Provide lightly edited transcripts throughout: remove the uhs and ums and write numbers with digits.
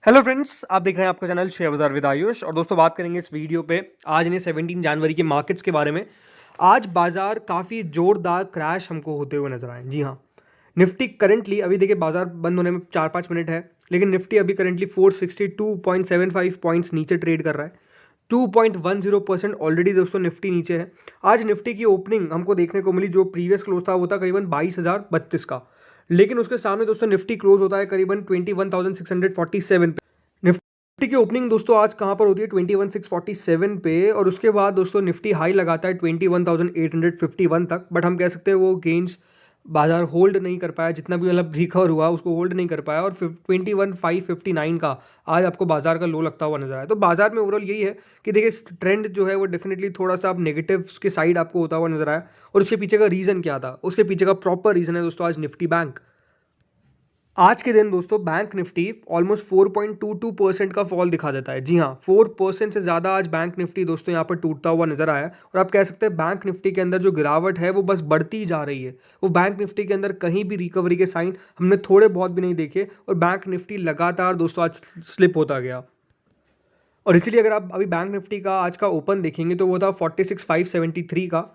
Hello friends, आप देख रहे हैं आपका चैनल शेयर बाजार विद आयुष। और दोस्तों बात करेंगे इस वीडियो पे आज यानी 17 जनवरी के मार्केट्स के बारे में। आज बाजार काफ़ी जोरदार क्रैश हमको होते हुए नजर आए। जी हाँ, निफ्टी करंटली अभी देखिए बाजार बंद होने में 4-5 मिनट है, लेकिन निफ्टी अभी करंटली 462.75 पॉइंट्स नीचे ट्रेड कर रहा है। 2.10% ऑलरेडी दोस्तों निफ्टी नीचे है। आज निफ्टी की ओपनिंग हमको देखने को मिली, जो प्रीवियस क्लोज था वो था करीबन 22,032 का, लेकिन उसके सामने दोस्तों निफ्टी क्लोज होता है करीबन 21,647 पे। निफ्टी की ओपनिंग दोस्तों आज कहां पर होती है 21,647 पे, और उसके बाद दोस्तों निफ्टी हाई लगाता है 21,851 तक। बट हम कह सकते हैं वो गेंस बाजार होल्ड नहीं कर पाया, जितना भी मतलब रिकवर हुआ उसको होल्ड नहीं कर पाया, और 21,559 का आज आपको बाजार का लो लगता हुआ नजर आया। तो बाजार में ओवरऑल यही है कि देखिए ट्रेंड जो है वो डेफिनेटली थोड़ा सा आप नेगेटिव के साइड आपको होता हुआ नजर आया। और उसके पीछे का रीजन क्या था, उसके पीछे का प्रॉपर रीजन है दोस्तों आज निफ्टी बैंक। आज के दिन दोस्तों बैंक निफ्टी ऑलमोस्ट 4.22% का फॉल दिखा देता है। जी हाँ, 4% से ज़्यादा आज बैंक निफ्टी दोस्तों यहाँ पर टूटता हुआ नजर आया। और आप कह सकते हैं बैंक निफ्टी के अंदर जो गिरावट है वो बस बढ़ती जा रही है। वो बैंक निफ्टी के अंदर कहीं भी रिकवरी के साइन हमने थोड़े बहुत भी नहीं देखे, और बैंक निफ्टी लगातार दोस्तों आज स्लिप होता गया। और इसीलिए अगर आप अभी बैंक निफ्टी का आज का ओपन देखेंगे तो वो था 46,573 का,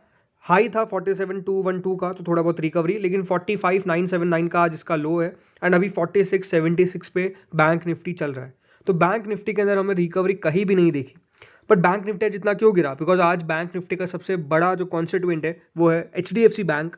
हाई था 47,212 का, तो थोड़ा बहुत रिकवरी, लेकिन 45,979 का आज इसका लो है। एंड अभी 46,76 पे बैंक निफ्टी चल रहा है। तो बैंक निफ्टी के अंदर हमें रिकवरी कहीं भी नहीं देखी। पर बैंक निफ्टी जितना क्यों गिरा, बिकॉज आज बैंक निफ्टी का सबसे बड़ा जो कॉन्स्टिट्यूएंट है वो है HDFC बैंक।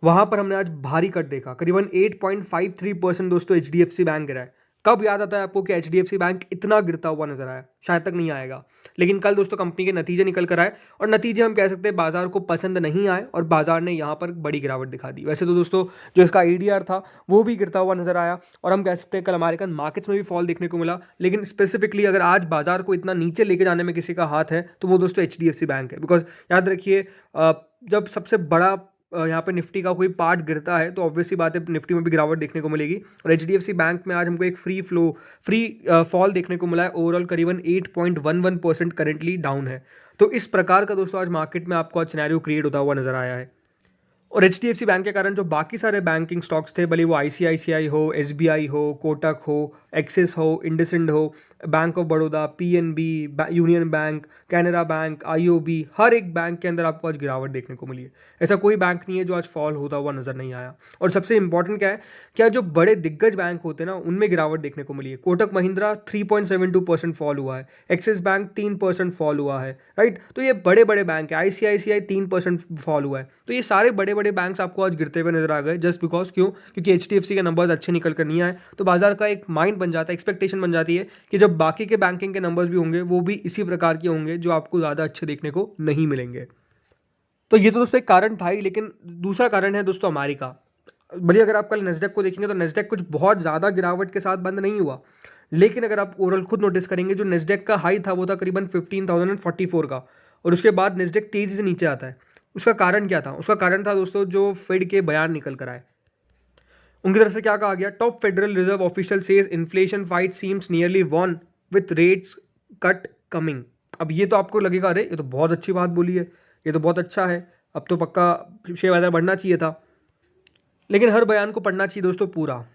वहां पर हमने आज भारी कट देखा, करीबन 8.53% दोस्तों HDFC बैंक गिरा है। कब याद आता है आपको कि HDFC बैंक इतना गिरता हुआ नजर आया? शायद तक नहीं आएगा। लेकिन कल दोस्तों कंपनी के नतीजे निकल कर आए, और नतीजे हम कह सकते हैं बाजार को पसंद नहीं आए, और बाजार ने यहाँ पर बड़ी गिरावट दिखा दी। वैसे तो दोस्तों जो इसका ADR था वो भी गिरता हुआ नजर आया, और हम कह सकते हैं कल अमेरिकन मार्केट्स में भी फॉल देखने को मिला। लेकिन स्पेसिफिकली अगर आज बाजार को इतना नीचे लेके जाने में किसी का हाथ है तो वो दोस्तों HDFC बैंक है। बिकॉज याद रखिए, जब सबसे बड़ा यहाँ पे निफ्टी का कोई पार्ट गिरता है तो ऑब्वियसली बात है निफ्टी में भी गिरावट देखने को मिलेगी। और HDFC बैंक में आज हमको एक फ्री फॉल देखने को मिला है। ओवरऑल करीबन 8.11% करेंटली डाउन है। तो इस प्रकार का दोस्तों आज मार्केट में आपको आज सिनेरियो क्रिएट होता हुआ नजर आया है। और HDFC बैंक के कारण जो बाकी सारे बैंकिंग स्टॉक्स थे, भले वो ICICI हो, SBI हो, कोटक हो, एक्सिस हो, इंडसइंड हो, bank of Baroda, PNB, union bank, Canara bank, IOB, हर एक बैंक के अंदर आपको आज गिरावट देखने को मिली है। ऐसा कोई बैंक नहीं है जो आज फॉल होता हुआ नजर नहीं आया। और सबसे इंपॉर्टेंट क्या है, क्या जो बड़े दिग्गज बैंक होते हैं ना उनमें गिरावट देखने को मिली है। कोटक महिंद्रा 3.72% फॉल हुआ है, एक्सिस बैंक 3% फॉल हुआ है, राइट। तो ये बड़े बड़े बैंक है। ICICI 3% फॉल हुआ है। तो ये सारे बड़े बड़े बैंक्स आपको आज गिरते हुए नजर आ गए, जस्ट बिकॉज क्यों? क्योंकि HDFC के नंबर्स अच्छे निकल कर नहीं आए। तो बाजार का एक माइंड बन जाता है, एक्सपेक्टेशन बन जाती है कि जब बाकी के बैंकिंग के नंबर्स भी होंगे वो भी इसी प्रकार के होंगे जो आपको ज़्यादा अच्छे देखने को नहीं मिलेंगे। तो ये तो दोस्तों एक कारण था ही, लेकिन दूसरा कारण है दोस्तों अमेरिका। भले अगर आप कल नेस्डेक को देखेंगे तो नेस्डेक कुछ बहुत ज़्यादा गिरावट के साथ बंद नहीं हुआ, लेकिन अगर आप ओवरऑल खुद नोटिस करेंगे जो नेस्डेक का हाई था वो था करीबन 15,044 का, और उसके बाद नेस्डेक तेजी से नीचे आता है। उसका कारण क्या था? उसका कारण था दोस्तों जो फेड के बयान निकल कर आए। उनकी तरफ से क्या कहा गया? Top Federal Reserve official says inflation fight seems nearly won with rates cut coming. अब ये तो आपको लगेगा अरे ये तो बहुत अच्छी बात बोली है, ये तो बहुत अच्छा है, अब तो पक्का शेयर बाजार बढ़ना चाहिए था। लेकिन हर बयान को पढ़ना चाहिए दोस्तों पूरा।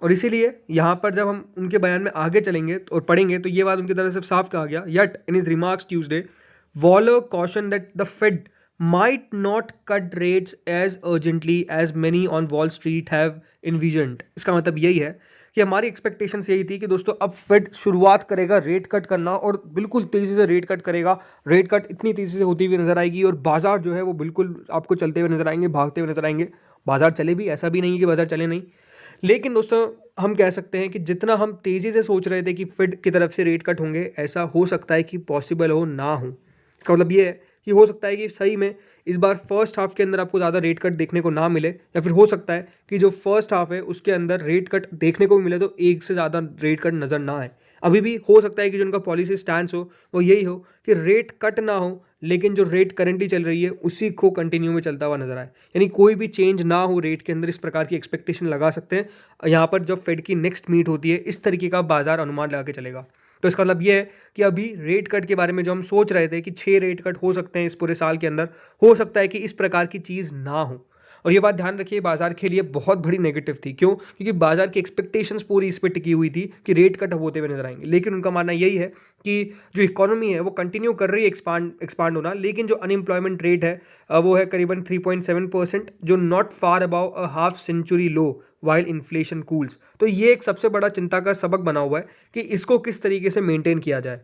और इसीलिए यहाँ पर जब हम उनके बयान में आगे चलेंगे और पढ़ेंगे तो ये बात उनकी तरफ से साफ कहा गया। Yet in his remarks Tuesday Waller caution that the Fed might not cut rates as urgently as many on Wall Street have envisioned। इसका मतलब यही है कि हमारी एक्सपेक्टेशंस यही थी कि दोस्तों अब फेड शुरुआत करेगा रेट कट करना, और बिल्कुल तेजी से रेट कट करेगा। रेट कट इतनी तेजी से होती हुई नजर आएगी और बाजार जो है वो बिल्कुल आपको चलते हुए नजर आएंगे, भागते हुए नजर आएंगे। बाजार चले भी, ऐसा भी नहीं है कि बाजार चले नहीं, लेकिन दोस्तों हम कह सकते हैं कि जितना हम तेजी से सोच रहे थे कि फेड की तरफ से रेट कट होंगे, ऐसा हो सकता है कि पॉसिबल हो ना हो। इसका मतलब ये है कि हो सकता है कि सही में इस बार फर्स्ट हाफ के अंदर आपको ज़्यादा रेट कट देखने को ना मिले, या फिर हो सकता है कि जो फर्स्ट हाफ है उसके अंदर रेट कट देखने को भी मिले तो एक से ज़्यादा रेट कट नज़र ना आए। अभी भी हो सकता है कि जो उनका पॉलिसी स्टैंड हो वो यही हो कि रेट कट ना हो, लेकिन जो रेट करंटली चल रही है उसी को कंटिन्यू में चलता हुआ नजर आए, यानी कोई भी चेंज ना हो रेट के अंदर। इस प्रकार की एक्सपेक्टेशन लगा सकते हैं यहाँ पर जब फेड की नेक्स्ट मीट होती है। इस तरीके का बाजार अनुमान लगा के चलेगा। तो इसका मतलब ये है कि अभी रेट कट के बारे में जो हम सोच रहे थे कि 6 रेट कट हो सकते हैं इस पूरे साल के अंदर, हो सकता है कि इस प्रकार की चीज़ ना हो। और ये बात ध्यान रखिए, बाजार के लिए बहुत बड़ी नेगेटिव थी। क्यों? क्योंकि बाजार की एक्सपेक्टेशंस पूरी इस पे टिकी हुई थी कि रेट कट होते हुए नजर आएंगे, लेकिन उनका मानना यही है कि जो इकोनॉमी है वो कंटिन्यू कर रही है एक्सपांड होना, लेकिन जो अनएम्प्लॉयमेंट रेट है वो है करीबन 3.7%, जो not far above a half century low while inflation cools. तो ये एक सबसे बड़ा चिंता का सबक बना हुआ है कि इसको किस तरीके से मेंटेन किया जाए।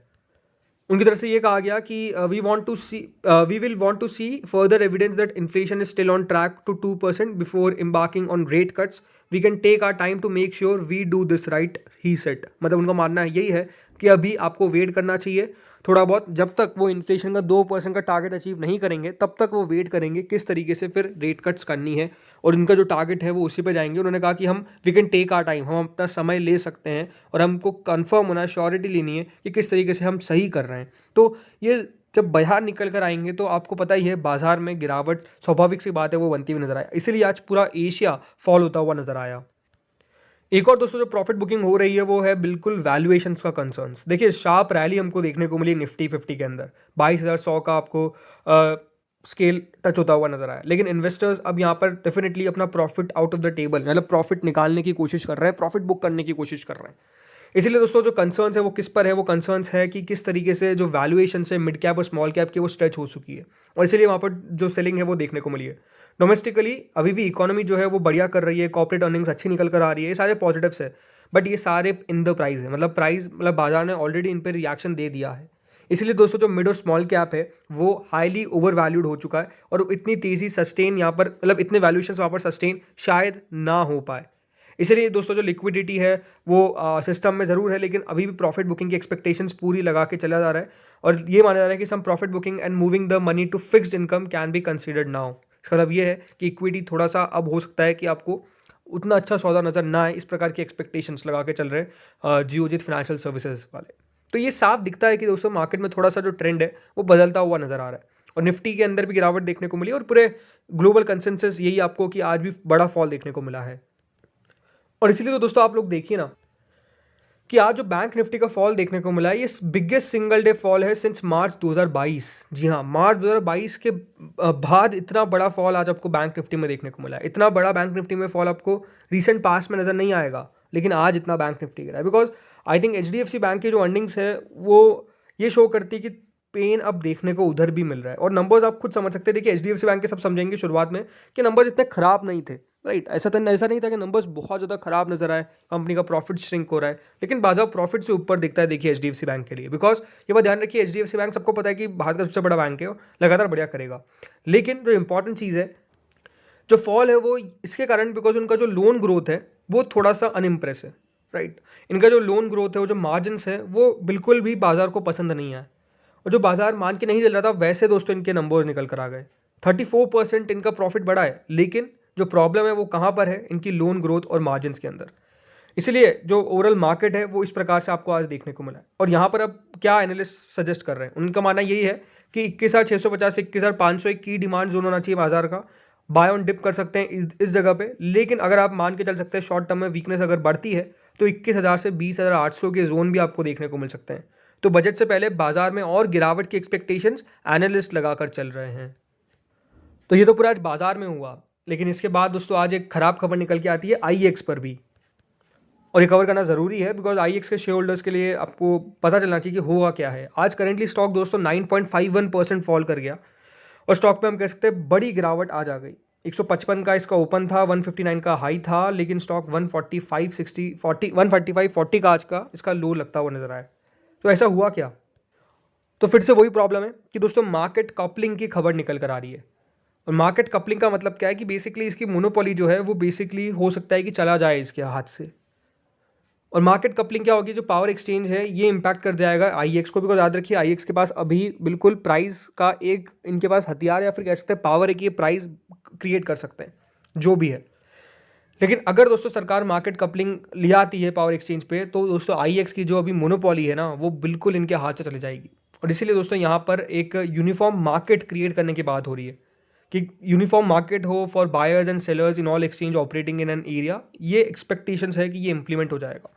उनकी तरफ से ये कहा गया कि we will want to see further evidence that inflation is still on track to 2% before embarking on rate cuts. We can take our time to make sure we do this right, he said. मतलब उनका मानना यही है कि अभी आपको wait करना चाहिए थोड़ा बहुत, जब तक वो इन्फ्लेशन का 2% का टारगेट अचीव नहीं करेंगे तब तक वो वेट करेंगे किस तरीके से फिर रेट कट्स करनी है, और उनका जो टारगेट है वो उसी पे जाएंगे। उन्होंने कहा कि हम we can take our time, हम अपना समय ले सकते हैं और हमको कंफर्म होना, श्योरिटी लेनी है कि किस तरीके से हम सही कर रहे हैं। तो ये जब बाहर निकल कर आएंगे तो आपको पता ही है बाजार में गिरावट स्वाभाविक सी बात है वो बनती हुई नजर आया, इसीलिए आज पूरा एशिया फॉल होता हुआ नजर आया। एक और दोस्तों जो प्रॉफिट बुकिंग हो रही है वो है बिल्कुल वैल्यूएशंस का कंसर्न्स। देखिए शार्प रैली हमको देखने को मिली निफ्टी 50 के अंदर, 22,100 का आपको स्केल टच होता हुआ नजर आया, लेकिन इन्वेस्टर्स अब यहाँ पर डेफिनेटली अपना profit out of the table, मतलब प्रॉफिट निकालने की कोशिश कर रहे हैं, प्रॉफिट बुक करने की कोशिश कर रहे हैं। इसीलिए दोस्तों जो कंसर्न्स है वो किस पर है, वो कंसर्न्स है कि किस तरीके से जो वैल्यूएशन है मिड कैप और स्मॉल कैप की वो स्ट्रेच हो चुकी है, और इसीलिए वहाँ पर जो सेलिंग है वो देखने को मिली है। डोमेस्टिकली अभी भी इकोनॉमी जो है वो बढ़िया कर रही है, कॉर्पोरेट अर्निंग्स अच्छी निकल कर आ रही है, ये सारे पॉजिटिव्स है, बट ये सारे इन द प्राइस है, मतलब बाजार ने ऑलरेडी इन पर रिएक्शन दे दिया है। इसलिए दोस्तों जो मिड और स्मॉल कैप है वो हाईली ओवर वैल्यूड हो चुका है, और इतनी तेजी सस्टेन यहाँ पर, मतलब इतने वैल्यूएशन वहाँ पर सस्टेन शायद ना हो पाए। इसलिए दोस्तों जो लिक्विडिटी है वो सिस्टम में ज़रूर है, लेकिन अभी भी प्रॉफिट बुकिंग की एक्सपेक्टेशंस पूरी लगा के चला जा रहा है, और ये माना जा रहा है कि some profit booking and moving the money to fixed income can be considered now. इसका मतलब ये है कि इक्विटी थोड़ा सा अब हो सकता है कि आपको उतना अच्छा सौदा नज़र ना आए, इस प्रकार की एक्सपेक्टेशंस लगा के चल रहे हैं जियोजित फाइनेंशियल सर्विसेज वाले। तो ये साफ दिखता है कि दोस्तों मार्केट में थोड़ा सा जो ट्रेंड है वो बदलता हुआ नजर आ रहा है, और निफ्टी के अंदर भी गिरावट देखने को मिली, और पूरे ग्लोबल कंसेंसस यही आपको कि आज भी बड़ा फॉल देखने को मिला है। और इसीलिए तो दोस्तों आप लोग देखिए ना कि आज जो बैंक निफ्टी का फॉल देखने को मिला है ये बिगेस्ट सिंगल डे फॉल है सिंस मार्च 2022। जी हाँ, मार्च 2022 के बाद इतना बड़ा फॉल आज आपको बैंक निफ्टी में देखने को मिला है। इतना बड़ा बैंक निफ्टी में फॉल आपको रीसेंट पास्ट में नजर नहीं आएगा, लेकिन आज इतना बैंक निफ्टी गिरा है because I think HDFC bank की जो अर्निंग्स है वो ये शो करती है कि पेन अब देखने को उधर भी मिल रहा है, और नंबर्स आप खुद समझ सकते हैं। देखिए HDFC बैंक के सब समझेंगे शुरुआत में कि नंबर्स इतने खराब नहीं थे, राइट। ऐसा नहीं था कि नंबर्स बहुत ज़्यादा खराब नजर आए, कंपनी का प्रॉफिट श्रिंक हो रहा है, लेकिन बाजार प्रॉफिट से ऊपर दिखता है देखिए HDFC बैंक के लिए, बिकॉज ये बात ध्यान रखिए HDFC बैंक सबको पता है कि भारत का सबसे बड़ा बैंक है और लगातार बढ़िया करेगा। लेकिन जो इंपॉर्टेंट चीज़ है, जो फॉल है वो इसके कारण बिकॉज उनका जो लोन ग्रोथ है वो थोड़ा सा अनइम्प्रेसिव है, राइट। इनका जो लोन ग्रोथ है, वो जो मार्जिन्स है वो बिल्कुल भी बाजार को पसंद नहीं आया, और जो बाजार मान के नहीं चल रहा था वैसे दोस्तों इनके नंबर्स निकल कर आ गए। 34% इनका प्रॉफिट बढ़ा है, लेकिन जो प्रॉब्लम है वो कहाँ पर है, इनकी लोन ग्रोथ और मार्जिन्स के अंदर। इसलिए जो ओवरऑल मार्केट है वो इस प्रकार से आपको आज देखने को मिला है। और यहाँ पर अब क्या एनालिस्ट सजेस्ट कर रहे हैं, उनका मानना यही है कि 21,650 से 21,500 एक की डिमांड जोन होना चाहिए बाजार का। बाय ऑन डिप कर सकते हैं इस जगह पे, लेकिन अगर आप मान के चल सकते हैं शॉर्ट टर्म में वीकनेस अगर बढ़ती है तो 21,000 से 20,800 के जोन भी आपको देखने को मिल सकते हैं। तो बजट से पहले बाजार में और गिरावट की एक्सपेक्टेशंस एनालिस्ट लगाकर चल रहे हैं। तो ये तो पूरा आज बाजार में हुआ, लेकिन इसके बाद दोस्तों आज एक खराब खबर निकल के आती है IEX पर भी, और ये कवर करना जरूरी है बिकॉज IEX के शेयर होल्डर्स के लिए आपको पता चलना चाहिए कि हुआ क्या है। आज करेंटली स्टॉक दोस्तों 9.51% फॉल कर गया, और स्टॉक पे हम कह सकते हैं बड़ी गिरावट आज आ गई। 155 का इसका ओपन था, 159 का हाई था, लेकिन स्टॉक 145.40 का आज का इसका लो लगता हुआ नजर आया। तो ऐसा हुआ क्या? तो फिर से वही प्रॉब्लम है कि दोस्तों मार्केट कपलिंग की खबर निकल कर आ रही है, और मार्केट कपलिंग का मतलब क्या है कि बेसिकली इसकी मोनोपोली जो है वो बेसिकली हो सकता है कि चला जाए इसके हाथ से। और मार्केट कपलिंग क्या होगी, जो पावर एक्सचेंज है ये इंपैक्ट कर जाएगा IEX को, बिकॉज याद रखिए IEX के पास अभी बिल्कुल प्राइस का एक इनके पास हथियार या फिर कह सकते हैं पावर है कि ये प्राइस क्रिएट कर सकते हैं जो भी है। लेकिन अगर दोस्तों सरकार मार्केट कपलिंग ले आती है पावर एक्सचेंज पे, तो दोस्तों IEX की जो अभी मोनोपोली है ना वो बिल्कुल इनके हाथ से चली जाएगी। और इसीलिए दोस्तों यहाँ पर एक यूनिफॉर्म मार्केट क्रिएट करने की बात हो रही है कि यूनिफॉर्म मार्केट हो for buyers and sellers in all exchange operating in an area. ये एक्सपेक्टेशंस है कि ये इंप्लीमेंट हो जाएगा,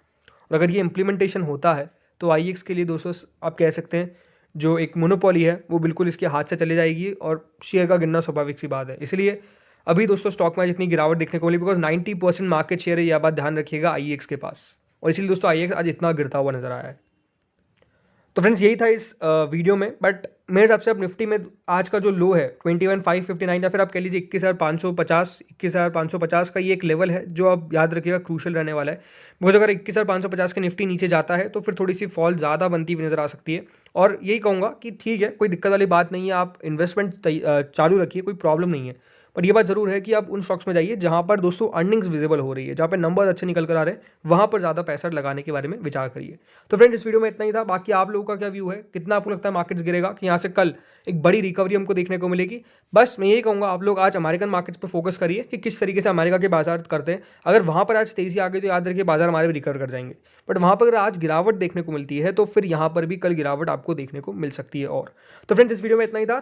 और अगर ये इंप्लीमेंटेशन होता है तो IEX के लिए दोस्तों आप कह सकते हैं जो एक मोनोपोली है वो बिल्कुल इसके हाथ से चली जाएगी, और शेयर का गिरना स्वाभाविक सी बात है। इसलिए अभी दोस्तों स्टॉक में जितनी गिरावट देखने को मिली, बिकॉज 90% मार्केट शेयर है, यह बात ध्यान रखिएगा आईएक्स के पास, और इसलिए दोस्तों आईएक्स आज इतना गिरता हुआ नजर आया है। तो फ्रेंड्स यही था इस वीडियो में, बट मेरे हिसाब से अब निफ्टी में आज का जो लो है 21,559 या फिर आप कह लीजिए 21,550 का ये एक लेवल है जो आप याद रखिएगा क्रूशल रहने वाला है। बिकॉज अगर 21,550 का निफ्टी नीचे जाता है तो फिर थोड़ी सी फॉल ज़्यादा बनती हुई नजर आ सकती है। और यही कहूँगा कि ठीक है, कोई दिक्कत वाली बात नहीं है, आप इन्वेस्टमेंट चालू रखिए, कोई प्रॉब्लम नहीं है। पर ये बात ज़रूर है कि आप उन स्टॉक्स में जाइए जहाँ पर दोस्तों अर्निंग्स विजिबल हो रही है, जहाँ पर नंबर अच्छे निकल कर आ रहे हैं, वहाँ पर ज़्यादा पैसा लगाने के बारे में विचार करिए। तो फ्रेंड्स इस वीडियो में इतना ही था। बाकी आप लोगों का क्या व्यू है, कितना आपको लगता है मार्केट्स गिरेगा, कि यहाँ से कल एक बड़ी रिकवरी हमको देखने को मिलेगी? बस मैं यही कहूँगा आप लोग आज अमेरिकन मार्केट्स पर फोकस करिए कि किस तरीके से अमेरिका के बाजार करते हैं। अगर वहाँ पर आज तेजी आ गई तो याद रखिए बाजार हमारे भी रिकवर कर जाएंगे। बट वहाँ पर अगर आज गिरावट देखने को मिलती है तो फिर यहाँ पर भी कल गिरावट आपको देखने को मिल सकती है। और तो फ्रेंड्स इस वीडियो में इतना ही था।